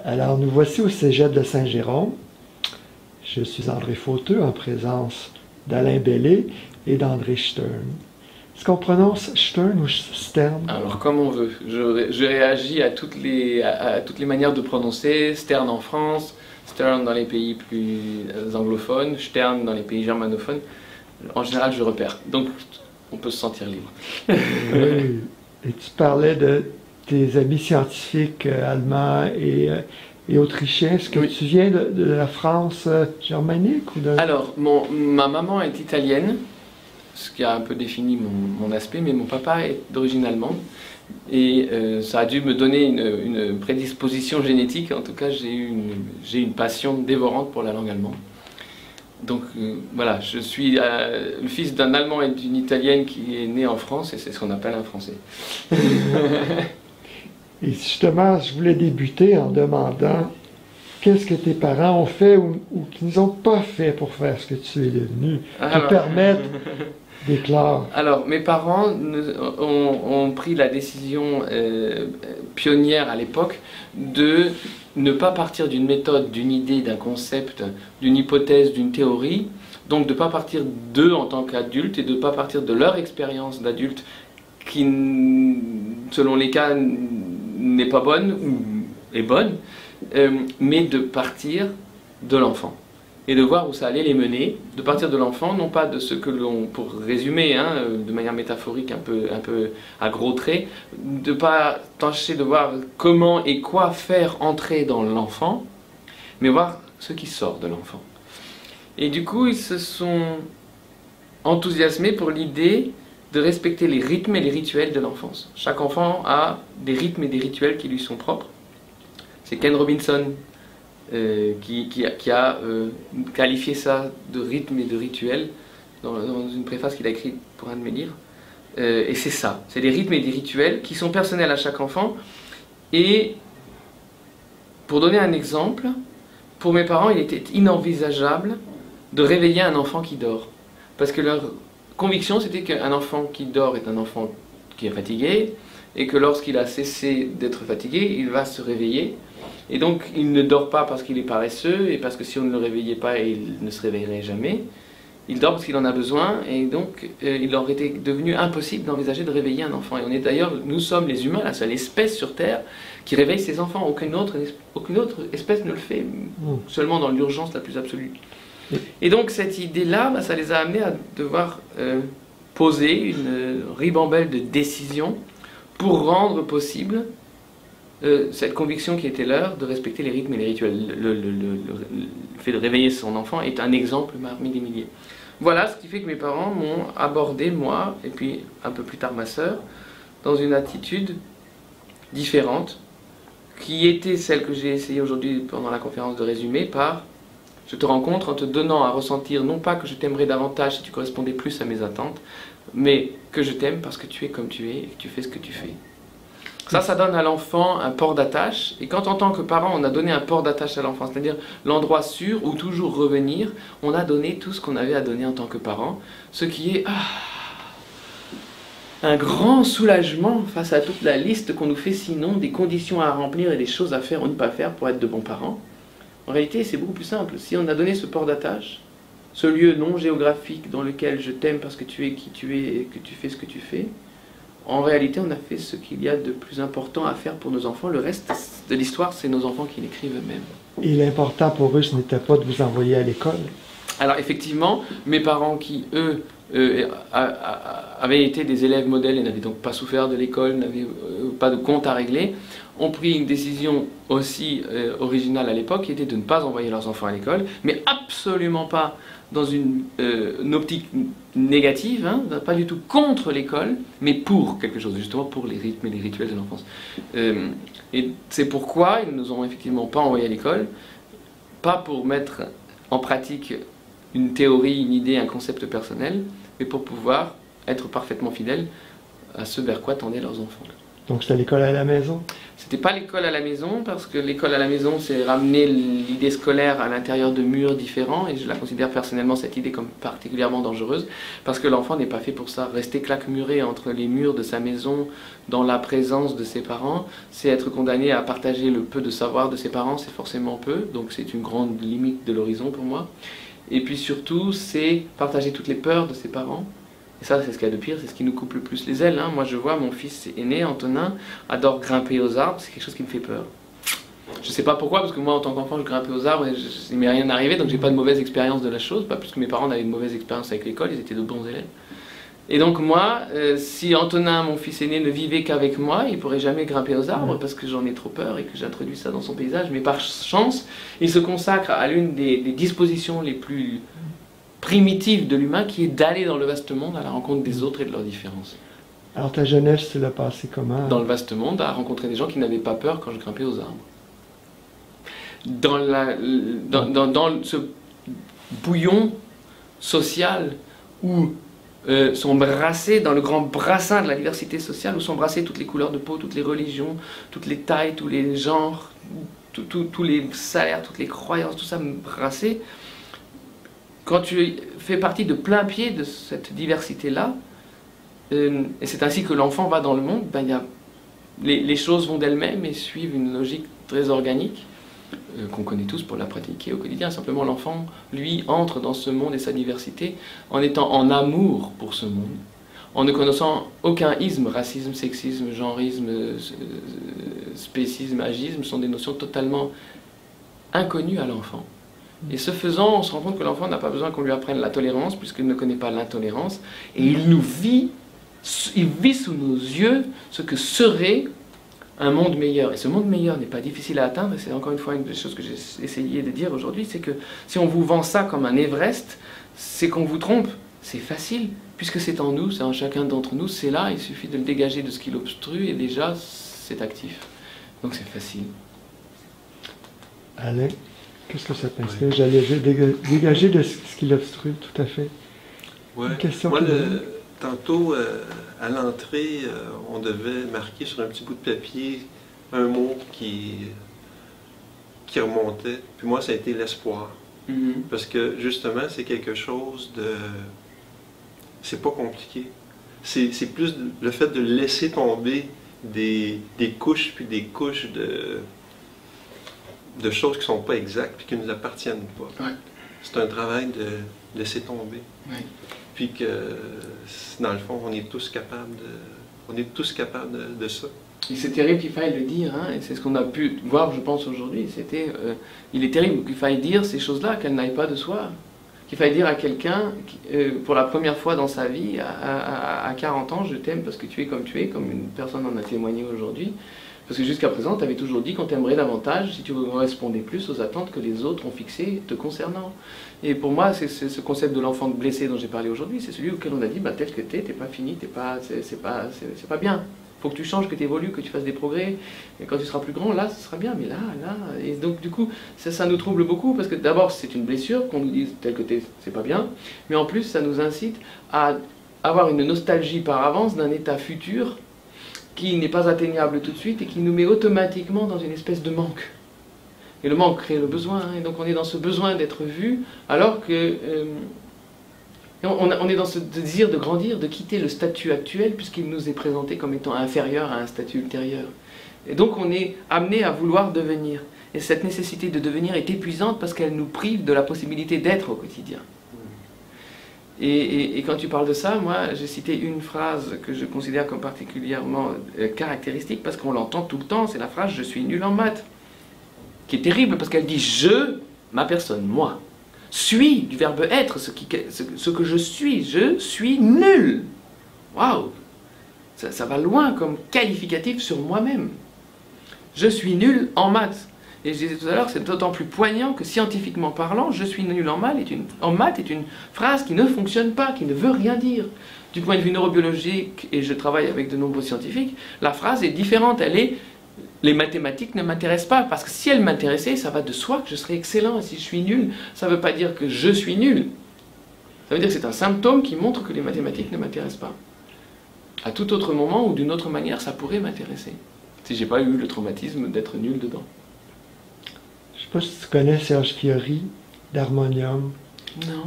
Alors, nous voici au Cégep de Saint-Jérôme. Je suis André Fauteux en présence d'Alain Bellé et d'André Stern. Est-ce qu'on prononce Stern ou Stern? Alors, comme on veut. Je réagis à toutes les manières de prononcer. Stern en France, Stern dans les pays plus anglophones, Stern dans les pays germanophones. En général, je repère. Donc, on peut se sentir libre. Oui. Et tu parlais de tes amis scientifiques allemands et autrichiens. Est-ce que Oui. tu viens de la France germanique ou de... Alors, ma maman est italienne, ce qui a un peu défini mon aspect, mais mon papa est d'origine allemande. Et ça a dû me donner une prédisposition génétique. En tout cas, j'ai une passion dévorante pour la langue allemande. Donc voilà, je suis le fils d'un Allemand et d'une Italienne qui est né en France, et c'est ce qu'on appelle un Français. Et justement, je voulais débuter en demandant qu'est-ce que tes parents ont fait ou qu'ils n'ont pas fait pour faire ce que tu es devenu, te permettre d'éclore. Alors, mes parents ont pris la décision pionnière à l'époque de ne pas partir d'une méthode, d'une idée, d'un concept, d'une hypothèse, d'une théorie, donc de ne pas partir d'eux en tant qu'adultes et de ne pas partir de leur expérience d'adultes qui, selon les cas, n'est pas bonne ou est bonne, mais de partir de l'enfant et de voir où ça allait les mener, de partir de l'enfant, non pas de ce que l'on, pour résumer, de manière métaphorique un peu à gros traits, de pas tâcher de voir comment et quoi faire entrer dans l'enfant, mais voir ce qui sort de l'enfant. Et du coup, ils se sont enthousiasmés pour l'idée de respecter les rythmes et les rituels de l'enfance. Chaque enfant a des rythmes et des rituels qui lui sont propres. C'est Ken Robinson qui a qualifié ça de rythme et de rituel dans une préface qu'il a écrite pour un de mes livres. Et c'est ça, c'est des rythmes et des rituels qui sont personnels à chaque enfant. Et pour donner un exemple, pour mes parents, il était inenvisageable de réveiller un enfant qui dort. Parce que leur conviction, c'était qu'un enfant qui dort est un enfant qui est fatigué, et que lorsqu'il a cessé d'être fatigué, il va se réveiller. Et donc, il ne dort pas parce qu'il est paresseux, et parce que si on ne le réveillait pas, il ne se réveillerait jamais. Il dort parce qu'il en a besoin, et donc il aurait été devenu impossible d'envisager de réveiller un enfant. Et on est d'ailleurs, nous sommes les humains, la seule espèce sur Terre qui réveille ses enfants. Aucune autre espèce ne le fait, seulement dans l'urgence la plus absolue. Et donc cette idée-là, ça les a amenés à devoir poser une ribambelle de décisions pour rendre possible cette conviction qui était leur de respecter les rythmes et les rituels. Le fait de réveiller son enfant est un exemple parmi des milliers. Voilà ce qui fait que mes parents m'ont abordé, moi, et puis un peu plus tard ma sœur, dans une attitude différente, qui était celle que j'ai essayé aujourd'hui pendant la conférence de résumer par « Je te rencontre en te donnant à ressentir non pas que je t'aimerais davantage si tu correspondais plus à mes attentes, mais que je t'aime parce que tu es comme tu es et que tu fais ce que tu fais. » Ça donne à l'enfant un port d'attache. Et quand en tant que parent, on a donné un port d'attache à l'enfant, c'est-à-dire l'endroit sûr où toujours revenir, on a donné tout ce qu'on avait à donner en tant que parent, ce qui est un grand soulagement face à toute la liste qu'on nous fait sinon des conditions à remplir et des choses à faire ou ne pas faire pour être de bons parents. En réalité, c'est beaucoup plus simple. Si on a donné ce port d'attache, ce lieu non géographique dans lequel je t'aime parce que tu es qui tu es et que tu fais ce que tu fais, en réalité, on a fait ce qu'il y a de plus important à faire pour nos enfants. Le reste de l'histoire, c'est nos enfants qui l'écrivent eux-mêmes. Et l'important pour eux, ce n'était pas de vous envoyer à l'école? Alors effectivement, mes parents qui, eux, avaient été des élèves modèles et n'avaient donc pas souffert de l'école, n'avaient pas de compte à régler, ont pris une décision aussi originale à l'époque, qui était de ne pas envoyer leurs enfants à l'école, mais absolument pas dans une optique négative, pas du tout contre l'école, mais pour quelque chose, justement pour les rythmes et les rituels de l'enfance. Et c'est pourquoi ils ne nous ont effectivement pas envoyés à l'école, pas pour mettre en pratique une théorie, une idée, un concept personnel, mais pour pouvoir être parfaitement fidèles à ce vers quoi tendaient leurs enfants. Donc c'était l'école à la maison? C'était pas l'école à la maison, parce que l'école à la maison, c'est ramener l'idée scolaire à l'intérieur de murs différents, et je la considère personnellement, cette idée, comme particulièrement dangereuse, parce que l'enfant n'est pas fait pour ça. Rester claquemuré entre les murs de sa maison, dans la présence de ses parents, c'est être condamné à partager le peu de savoir de ses parents, c'est forcément peu, donc c'est une grande limite de l'horizon pour moi. Et puis surtout, c'est partager toutes les peurs de ses parents. Et ça, c'est ce qu'il y a de pire, c'est ce qui nous coupe le plus les ailes. Moi, je vois mon fils aîné, Antonin, adore grimper aux arbres, c'est quelque chose qui me fait peur. Je ne sais pas pourquoi, parce que moi, en tant qu'enfant, je grimpais aux arbres et il ne m'est rien arrivé, donc j'ai pas de mauvaise expérience de la chose, pas plus que mes parents avaient une mauvaise expérience avec l'école, ils étaient de bons élèves. Et donc moi, si Antonin, mon fils aîné, ne vivait qu'avec moi, il ne pourrait jamais grimper aux arbres, parce que j'en ai trop peur et que j'introduis ça dans son paysage. Mais par chance, il se consacre à l'une des dispositions les plus primitive de l'humain, qui est d'aller dans le vaste monde à la rencontre des autres et de leurs différences. Alors ta jeunesse, tu l'as passée comment? Dans le vaste monde, à rencontrer des gens qui n'avaient pas peur quand je grimpais aux arbres. Dans ce bouillon social où sont brassés, dans le grand brassin de la diversité sociale, où sont brassées toutes les couleurs de peau, toutes les religions, toutes les tailles, tous les genres, tous les salaires, toutes les croyances, tout ça brassé. Quand tu fais partie de plein pied de cette diversité-là, et c'est ainsi que l'enfant va dans le monde, les choses vont d'elles-mêmes et suivent une logique très organique, qu'on connaît tous pour la pratiquer au quotidien. Simplement, l'enfant, lui, entre dans ce monde et sa diversité en étant en amour pour ce monde, en ne connaissant aucun isme, racisme, sexisme, genrisme, spécisme, agisme, sont des notions totalement inconnues à l'enfant. Et ce faisant, on se rend compte que l'enfant n'a pas besoin qu'on lui apprenne la tolérance, puisqu'il ne connaît pas l'intolérance, et il vit sous nos yeux ce que serait un monde meilleur. Et ce monde meilleur n'est pas difficile à atteindre, et c'est encore une fois une des choses que j'ai essayé de dire aujourd'hui, c'est que si on vous vend ça comme un Everest, c'est qu'on vous trompe. C'est facile, puisque c'est en nous, c'est en chacun d'entre nous, c'est là, il suffit de le dégager de ce qui l'obstrue, et déjà, c'est actif. Donc c'est facile. Alain, qu'est-ce que ça t'inspire? J'allais dégager de ce qui l'obstrue, tout à fait. Ouais. Une question. Moi, tantôt, à l'entrée, on devait marquer sur un petit bout de papier un mot qui remontait. Puis moi, ça a été l'espoir. Parce que, justement, c'est quelque chose de... C'est pas compliqué. C'est plus le fait de laisser tomber des couches, puis des couches de choses qui ne sont pas exactes, puis qui ne nous appartiennent pas. Ouais. C'est un travail de laisser tomber. Ouais. Puis que, dans le fond, on est tous capables de ça. Et c'est terrible qu'il faille le dire, et c'est ce qu'on a pu voir, je pense, aujourd'hui. Il est terrible qu'il faille dire ces choses-là, qu'elles n'aillent pas de soi. Qu'il faille dire à quelqu'un, pour la première fois dans sa vie, à 40 ans, je t'aime parce que tu es, comme une personne en a témoigné aujourd'hui. Parce que jusqu'à présent, tu avais toujours dit qu'on t'aimerait davantage si tu correspondais plus aux attentes que les autres ont fixées te concernant. Et pour moi, c'est ce concept de l'enfant blessé dont j'ai parlé aujourd'hui, c'est celui auquel on a dit, tel que t'es pas fini, c'est pas bien. Faut que tu changes, que tu évolues, que tu fasses des progrès. Et quand tu seras plus grand, là, ce sera bien. Mais là. Et donc, du coup, ça nous trouble beaucoup parce que d'abord, c'est une blessure qu'on nous dise tel que t'es, c'est pas bien. Mais en plus, ça nous incite à avoir une nostalgie par avance d'un état futur qui n'est pas atteignable tout de suite et qui nous met automatiquement dans une espèce de manque. Et le manque crée le besoin. Et donc, on est dans ce besoin d'être vu alors que... on est dans ce désir de grandir, de quitter le statut actuel puisqu'il nous est présenté comme étant inférieur à un statut ultérieur. Et donc on est amené à vouloir devenir. Et cette nécessité de devenir est épuisante parce qu'elle nous prive de la possibilité d'être au quotidien. Et quand tu parles de ça, moi j'ai cité une phrase que je considère comme particulièrement caractéristique parce qu'on l'entend tout le temps, c'est la phrase « je suis nul en maths », qui est terrible parce qu'elle dit « je », ma personne, moi. Suis du verbe être, ce que je suis nul. Waouh, ça va loin comme qualificatif sur moi-même. Je suis nul en maths. Et je disais tout à l'heure, c'est d'autant plus poignant que scientifiquement parlant, je suis nul en maths est une phrase qui ne fonctionne pas, qui ne veut rien dire. Du point de vue neurobiologique, et je travaille avec de nombreux scientifiques, la phrase est différente, elle est les mathématiques ne m'intéressent pas, parce que si elles m'intéressaient, ça va de soi que je serais excellent, et si je suis nul, ça ne veut pas dire que je suis nul. Ça veut dire que c'est un symptôme qui montre que les mathématiques ne m'intéressent pas. à tout autre moment ou d'une autre manière, ça pourrait m'intéresser. Si j'ai pas eu le traumatisme d'être nul dedans. Je sais pas si tu connais Serge Fiori d'Harmonium. Non.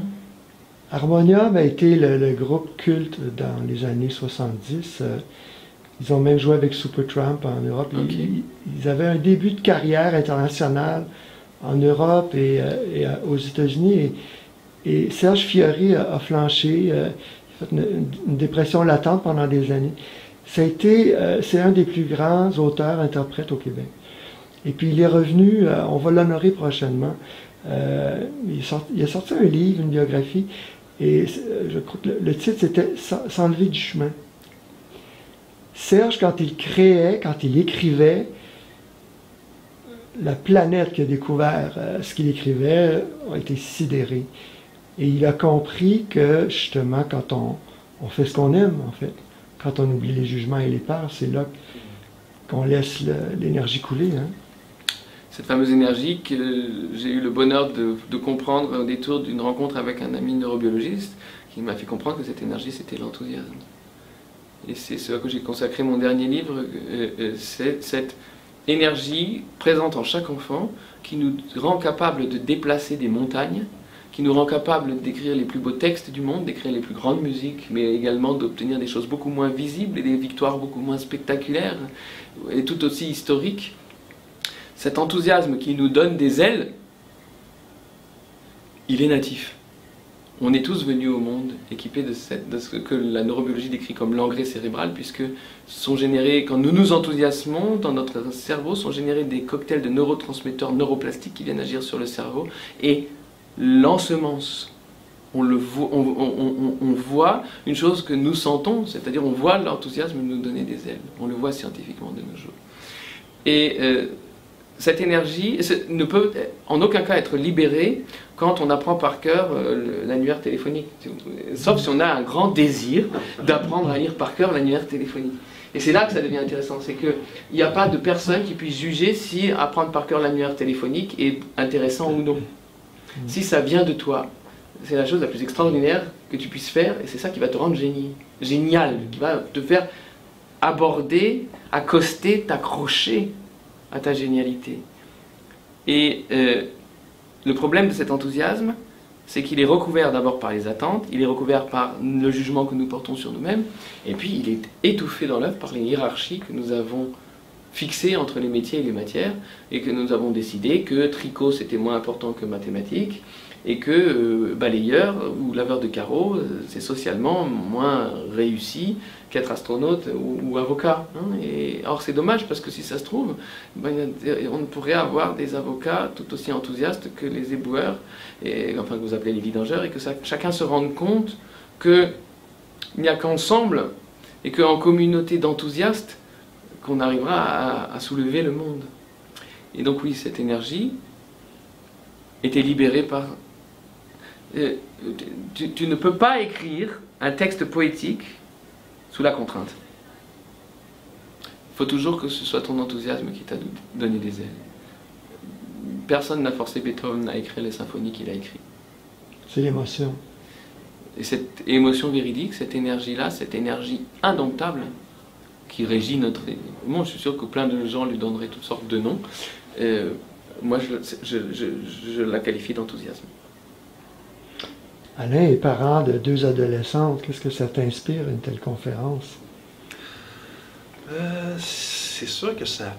Harmonium a été le groupe culte dans les années 70. Ils ont même joué avec Supertramp en Europe. Okay. Ils avaient un début de carrière internationale en Europe et aux États-Unis. Et Serge Fiori a flanché, il a fait une dépression latente pendant des années. C'est un des plus grands auteurs-interprètes au Québec. Et puis il est revenu, on va l'honorer prochainement. Il a sorti un livre, une biographie, et je crois que le titre c'était S'enlever du chemin. Serge, quand il créait, quand il écrivait, la planète qui a découvert ce qu'il écrivait a été sidérée. Et il a compris que, justement, quand on fait ce qu'on aime, en fait, quand on oublie les jugements et les peurs, c'est là qu'on laisse l'énergie couler. Hein. Cette fameuse énergie que j'ai eu le bonheur de comprendre au détour d'une rencontre avec un ami neurobiologiste qui m'a fait comprendre que cette énergie, c'était l'enthousiasme. Et c'est ce à quoi j'ai consacré mon dernier livre, c'est cette énergie présente en chaque enfant qui nous rend capable de déplacer des montagnes, qui nous rend capable d'écrire les plus beaux textes du monde, d'écrire les plus grandes musiques, mais également d'obtenir des choses beaucoup moins visibles et des victoires beaucoup moins spectaculaires et tout aussi historiques. Cet enthousiasme qui nous donne des ailes, il est natif. On est tous venus au monde équipés de ce que la neurobiologie décrit comme l'engrais cérébral, puisque sont générés, quand nous nous enthousiasmons, dans notre cerveau, sont générés des cocktails de neurotransmetteurs neuroplastiques qui viennent agir sur le cerveau et l'ensemence. On voit une chose que nous sentons, c'est-à-dire on voit l'enthousiasme nous donner des ailes. On le voit scientifiquement de nos jours. Et cette énergie ne peut en aucun cas être libérée quand on apprend par cœur l'annuaire téléphonique. Sauf si on a un grand désir d'apprendre à lire par cœur l'annuaire téléphonique. Et c'est là que ça devient intéressant, c'est qu'il n'y a pas de personne qui puisse juger si apprendre par cœur l'annuaire téléphonique est intéressant ou non. Si ça vient de toi, c'est la chose la plus extraordinaire que tu puisses faire, et c'est ça qui va te rendre génial, qui va te faire aborder, accoster, t'accrocher à ta génialité. Et le problème de cet enthousiasme, c'est qu'il est recouvert d'abord par les attentes, il est recouvert par le jugement que nous portons sur nous-mêmes, et puis il est étouffé dans l'œuf par les hiérarchies que nous avons fixées entre les métiers et les matières, et que nous avons décidé que tricot c'était moins important que mathématiques, et que balayeur ou laveur de carreaux, c'est socialement moins réussi qu'être astronaute ou avocat. Hein. Or c'est dommage parce que si ça se trouve, on pourrait avoir des avocats tout aussi enthousiastes que les éboueurs, enfin que vous appelez les vidangeurs, et que chacun se rende compte qu'il n'y a qu'ensemble et qu'en communauté d'enthousiastes qu'on arrivera à soulever le monde. Et donc oui, cette énergie était libérée par... tu ne peux pas écrire un texte poétique sous la contrainte. Il faut toujours que ce soit ton enthousiasme qui t'a donné des ailes. Personne n'a forcé Beethoven à écrire les symphonies qu'il a écrites. C'est l'émotion. Et cette émotion véridique, cette énergie-là, cette énergie indomptable qui régit notre... Moi, je suis sûr que plein de gens lui donneraient toutes sortes de noms. Moi, je la qualifie d'enthousiasme. Alain est parent de 2 adolescentes. Qu'est-ce que ça t'inspire, une telle conférence? C'est sûr que ça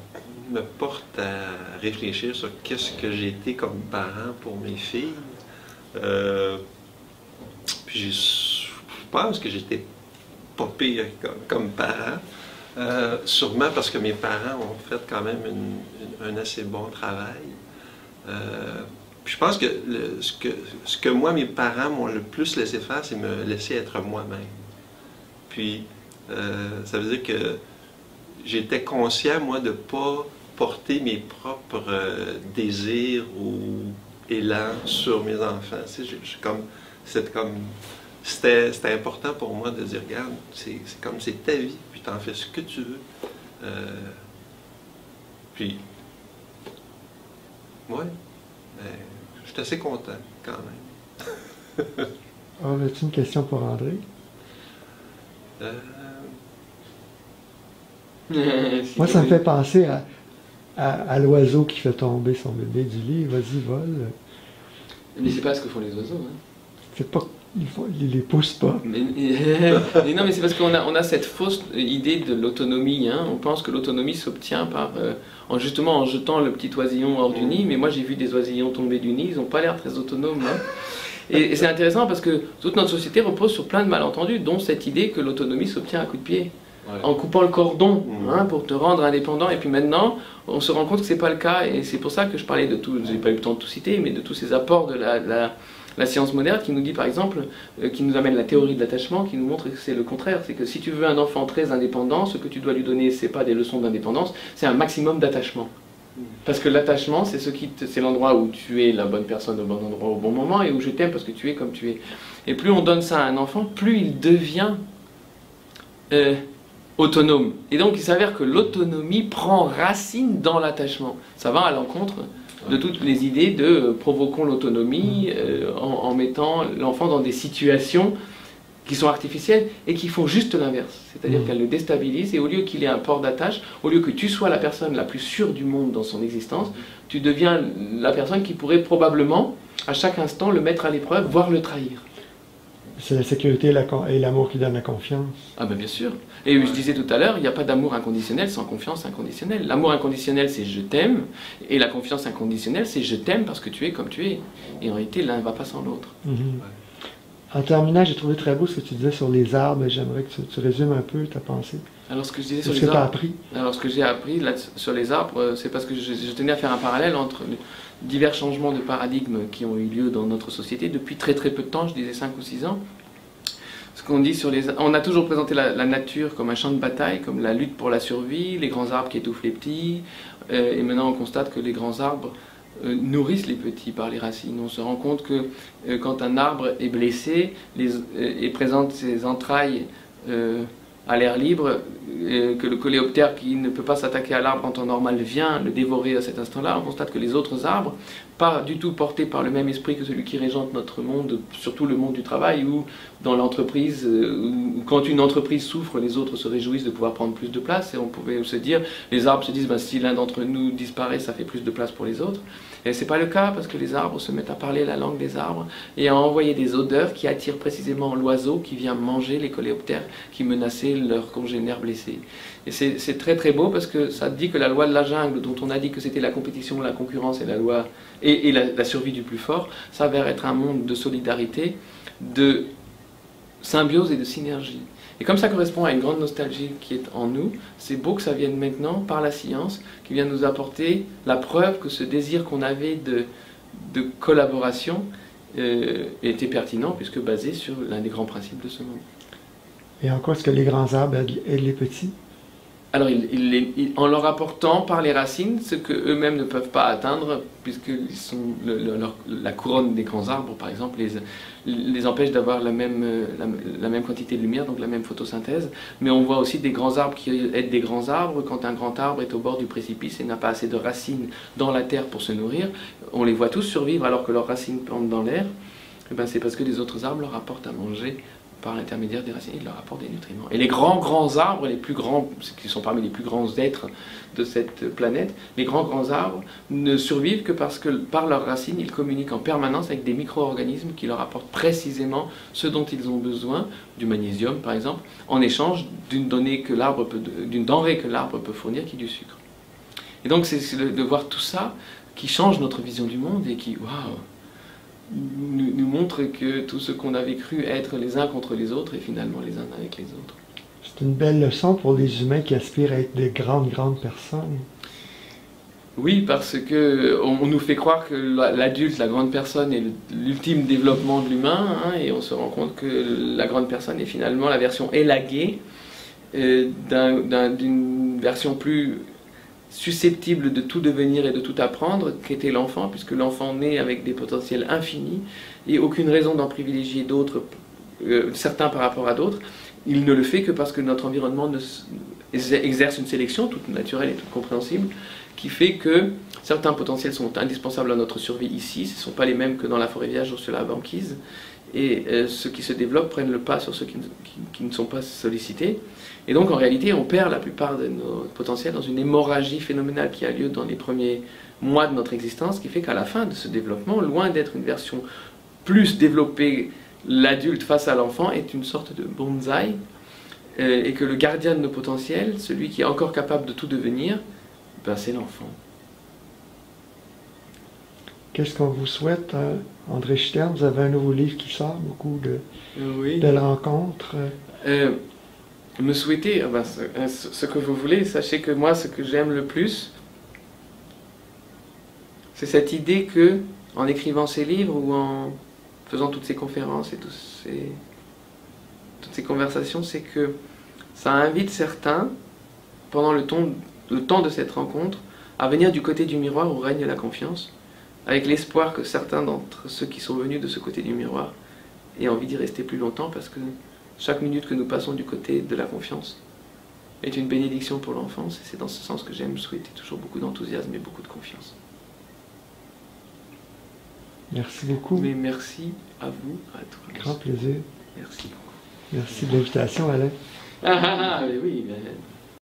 me porte à réfléchir sur qu'est-ce que j'ai été comme parent pour mes filles. Puis je pense que j'étais pas pire comme parent. Sûrement parce que mes parents ont fait quand même un assez bon travail. Puis je pense que ce que moi, mes parents m'ont le plus laissé faire, c'est me laisser être moi-même. Puis ça veut dire que j'étais conscient, moi, de ne pas porter mes propres désirs ou élans sur mes enfants. Tu sais, c'était important pour moi de dire, regarde, c'est ta vie, puis t'en fais ce que tu veux. Puis, ouais, je suis assez content, quand même. As-tu une question pour André? Moi, ça me fait penser à l'oiseau qui fait tomber son bébé du lit. Vas-y, vole. Mais c'est pas ce que font les oiseaux. Hein. C'est pas... Ils les poussent pas. Mais non, mais c'est parce qu'on a cette fausse idée de l'autonomie. Hein. On pense que l'autonomie s'obtient justement en jetant le petit oisillon hors du nid. Mais moi, j'ai vu des oisillons tomber du nid. Ils n'ont pas l'air très autonomes. Hein. Et c'est intéressant parce que toute notre société repose sur plein de malentendus, dont cette idée que l'autonomie s'obtient à coup de pied. Ouais. En coupant le cordon hein, pour te rendre indépendant. Et puis maintenant, on se rend compte que ce n'est pas le cas. Et c'est pour ça que je parlais de tout, je n'ai pas eu le temps de tout citer, mais de tous ces apports de la science moderne qui nous dit par exemple, qui nous amène la théorie de l'attachement, qui nous montre que c'est le contraire. C'est que si tu veux un enfant très indépendant, ce que tu dois lui donner, c'est pas des leçons d'indépendance, c'est un maximum d'attachement. Parce que l'attachement, c'est l'endroit où tu es la bonne personne au bon endroit au bon moment et où je t'aime parce que tu es comme tu es. Et plus on donne ça à un enfant, plus il devient autonome. Et donc il s'avère que l'autonomie prend racine dans l'attachement. Ça va à l'encontre de toutes les idées de provoquons l'autonomie en mettant l'enfant dans des situations qui sont artificielles et qui font juste l'inverse. C'est-à-dire qu'elles le déstabilisent et au lieu qu'il ait un port d'attache, au lieu que tu sois la personne la plus sûre du monde dans son existence, tu deviens la personne qui pourrait probablement, à chaque instant, le mettre à l'épreuve, voire le trahir. C'est la sécurité et l'amour qui donne la confiance. Ah ben bien sûr. Et je disais tout à l'heure, il n'y a pas d'amour inconditionnel sans confiance inconditionnelle. L'amour inconditionnel, c'est je t'aime, et la confiance inconditionnelle, c'est je t'aime parce que tu es comme tu es. Et en réalité, l'un ne va pas sans l'autre. En terminant, j'ai trouvé très beau ce que tu disais sur les arbres, et j'aimerais que tu résumes un peu ta pensée. Alors ce que je disais sur les arbres, alors ce que j'ai appris là, sur les arbres, c'est parce que je tenais à faire un parallèle entre les divers changements de paradigme qui ont eu lieu dans notre société depuis très très peu de temps, je disais 5 ou 6 ans. Ce qu'on dit sur les... On a toujours présenté la nature comme un champ de bataille, comme la lutte pour la survie, les grands arbres qui étouffent les petits, et maintenant on constate que les grands arbres nourrissent les petits par les racines. On se rend compte que quand un arbre est blessé et présente ses entrailles à l'air libre, que le coléoptère qui ne peut pas s'attaquer à l'arbre en temps normal vient le dévorer à cet instant-là, on constate que les autres arbres, pas du tout portés par le même esprit que celui qui régente notre monde, surtout le monde du travail, ou dans l'entreprise, quand une entreprise souffre, les autres se réjouissent de pouvoir prendre plus de place, et on pouvait se dire, les arbres se disent, ben, si l'un d'entre nous disparaît, ça fait plus de place pour les autres. Et ce n'est pas le cas, parce que les arbres se mettent à parler la langue des arbres, et à envoyer des odeurs qui attirent précisément l'oiseau qui vient manger les coléoptères qui menaçaient leurs congénères blessés. Et c'est très très beau, parce que ça dit que la loi de la jungle, dont on a dit que c'était la compétition, la concurrence et la loi... et la survie du plus fort, s'avère être un monde de solidarité, de symbiose et de synergie. Et comme ça correspond à une grande nostalgie qui est en nous, c'est beau que ça vienne maintenant par la science, qui vient nous apporter la preuve que ce désir qu'on avait de collaboration était pertinent, puisque basé sur l'un des grands principes de ce monde. Et en quoi est-ce que les grands arbres aident les petits? Alors, en leur apportant par les racines ce qu'eux-mêmes ne peuvent pas atteindre, puisque la couronne des grands arbres, par exemple, les empêche d'avoir la même quantité de lumière, donc la même photosynthèse. Mais on voit aussi des grands arbres qui aident des grands arbres. Quand un grand arbre est au bord du précipice et n'a pas assez de racines dans la terre pour se nourrir, on les voit tous survivre alors que leurs racines pendent dans l'air. C'est parce que les autres arbres leur apportent à manger par l'intermédiaire des racines, ils leur apportent des nutriments. Et les grands arbres, les plus grands, qui sont parmi les plus grands êtres de cette planète, les grands arbres ne survivent que parce que par leurs racines, ils communiquent en permanence avec des micro-organismes qui leur apportent précisément ce dont ils ont besoin, du magnésium par exemple, en échange d'une denrée que l'arbre peut fournir, qui est du sucre. Et donc c'est de voir tout ça qui change notre vision du monde et qui, waouh, nous montre que tout ce qu'on avait cru être les uns contre les autres est finalement les uns avec les autres. C'est une belle leçon pour les humains qui aspirent à être de grandes personnes. Oui, parce qu'on nous fait croire que l'adulte, la grande personne, est l'ultime développement de l'humain, hein, et on se rend compte que la grande personne est finalement la version élaguée d'une version plus susceptible de tout devenir et de tout apprendre, qu'était l'enfant, puisque l'enfant naît avec des potentiels infinis et aucune raison d'en privilégier d'autres, certains par rapport à d'autres. Il ne le fait que parce que notre environnement exerce une sélection toute naturelle et toute compréhensible, qui fait que certains potentiels sont indispensables à notre survie ici, ce ne sont pas les mêmes que dans la forêt vierge ou sur la banquise, et ceux qui se développent prennent le pas sur ceux qui ne sont pas sollicités. Et donc en réalité, on perd la plupart de nos potentiels dans une hémorragie phénoménale qui a lieu dans les premiers mois de notre existence, qui fait qu'à la fin de ce développement, loin d'être une version plus développée, l'adulte face à l'enfant est une sorte de bonsaï, et que le gardien de nos potentiels, celui qui est encore capable de tout devenir, ben c'est l'enfant. Qu'est-ce qu'on vous souhaite, André Stern? Vous avez un nouveau livre qui sort, beaucoup de belles rencontres. Me souhaiter ce que vous voulez. Sachez que moi, ce que j'aime le plus, c'est cette idée que, en écrivant ces livres ou en faisant toutes ces conférences et toutes ces conversations, c'est que ça invite certains, pendant le temps de cette rencontre, à venir du côté du miroir où règne la confiance, avec l'espoir que certains d'entre ceux qui sont venus de ce côté du miroir aient envie d'y rester plus longtemps, parce que chaque minute que nous passons du côté de la confiance est une bénédiction pour l'enfance, et c'est dans ce sens que j'aime souhaiter toujours beaucoup d'enthousiasme et beaucoup de confiance. Merci beaucoup. Mais merci à vous, à tous. Grand plaisir. Merci beaucoup. Merci de l'invitation, Alain. Mais oui, mais...